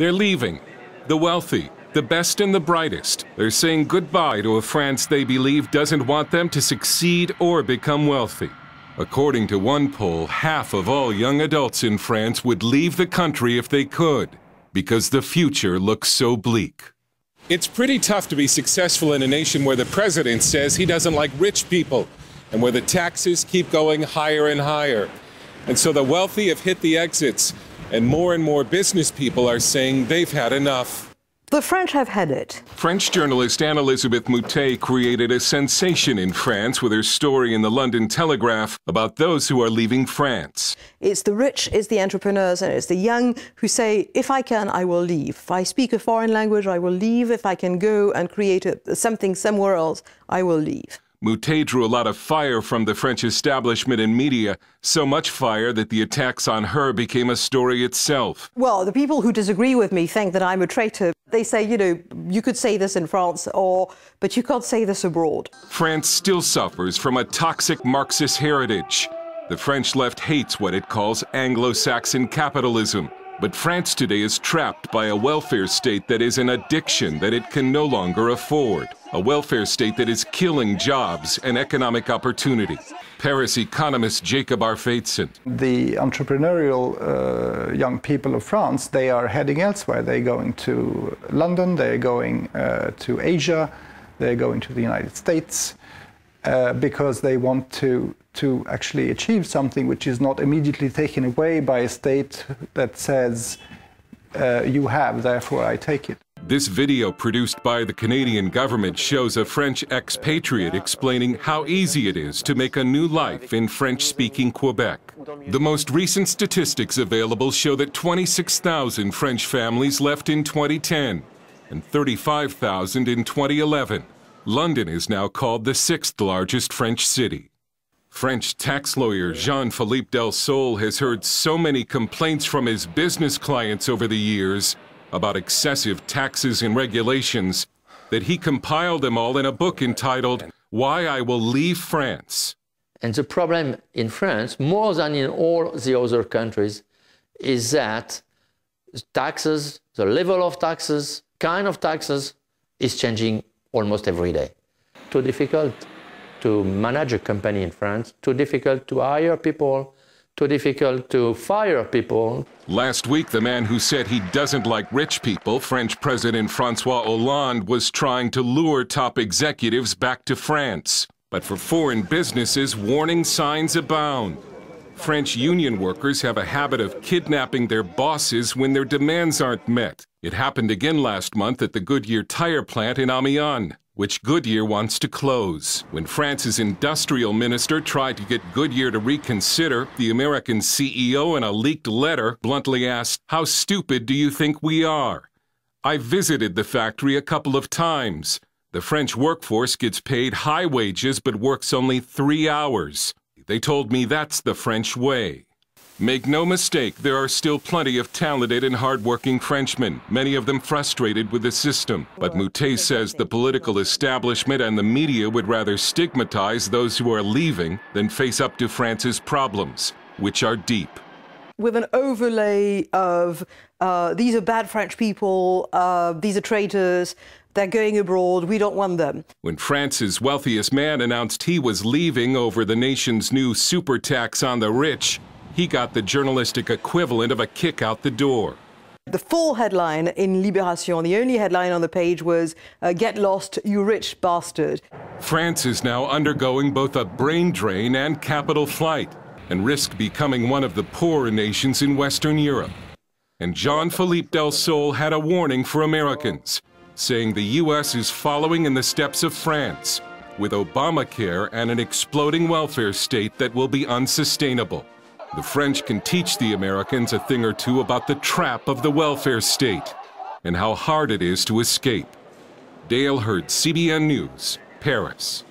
They're leaving. The wealthy, the best and the brightest. They're saying goodbye to a France they believe doesn't want them to succeed or become wealthy. According to one poll, half of all young adults in France would leave the country if they could, because the future looks so bleak. It's pretty tough to be successful in a nation where the president says he doesn't like rich people and where the taxes keep going higher and higher. And so the wealthy have hit the exits, and more business people are saying they've had enough. The French have had it. French journalist Anne-Elisabeth Moutet created a sensation in France with her story in the London Telegraph about those who are leaving France. It's the rich, it's the entrepreneurs, and it's the young who say, if I can, I will leave. If I speak a foreign language, I will leave. If I can go and create something somewhere else, I will leave. Moutet drew a lot of fire from the French establishment and media, so much fire that the attacks on her became a story itself. Well, the people who disagree with me think that I'm a traitor. They say, you know, you could say this in France, but you can't say this abroad. France still suffers from a toxic Marxist heritage. The French left hates what it calls Anglo-Saxon capitalism. But France today is trapped by a welfare state that is an addiction that it can no longer afford. A welfare state that is killing jobs and economic opportunity. Paris economist Jacob Arfeitson. The entrepreneurial young people of France, they are heading elsewhere. They're going to London, they're going to Asia, they're going to the United States because they want to actually achieve something which is not immediately taken away by a state that says, you have, therefore I take it. This video produced by the Canadian government shows a French expatriate explaining how easy it is to make a new life in French-speaking Quebec. The most recent statistics available show that 26,000 French families left in 2010 and 35,000 in 2011. London is now called the 6th largest French city. French tax lawyer Jean-Philippe Delsol has heard so many complaints from his business clients over the years about excessive taxes and regulations that he compiled them all in a book entitled Why I Will Leave France. And the problem in France, more than in all the other countries, is that taxes, the level of taxes, kind of taxes, is changing almost every day. Too difficult to manage a company in France, too difficult to hire people, too difficult to fire people. Last week, the man who said he doesn't like rich people, French President François Hollande, was trying to lure top executives back to France. But for foreign businesses, warning signs abound. French union workers have a habit of kidnapping their bosses when their demands aren't met. It happened again last month at the Goodyear tire plant in Amiens, which Goodyear wants to close. When France's industrial minister tried to get Goodyear to reconsider, the American CEO in a leaked letter bluntly asked, "How stupid do you think we are? I visited the factory a couple of times. The French workforce gets paid high wages but works only 3 hours. They told me that's the French way." Make no mistake, there are still plenty of talented and hard-working Frenchmen, many of them frustrated with the system. But Moutet says the political establishment and the media would rather stigmatize those who are leaving than face up to France's problems, which are deep. With an overlay of these are bad French people, these are traitors, they're going abroad, we don't want them. When France's wealthiest man announced he was leaving over the nation's new super tax on the rich, he got the journalistic equivalent of a kick out the door. The full headline in Libération, the only headline on the page was, "Get lost, you rich bastard." France is now undergoing both a brain drain and capital flight, and risked becoming one of the poorer nations in Western Europe. And Jean-Philippe Delsol had a warning for Americans, saying the U.S. is following in the steps of France, with Obamacare and an exploding welfare state that will be unsustainable. The French can teach the Americans a thing or two about the trap of the welfare state and how hard it is to escape. Dale Hurd, CBN News, Paris.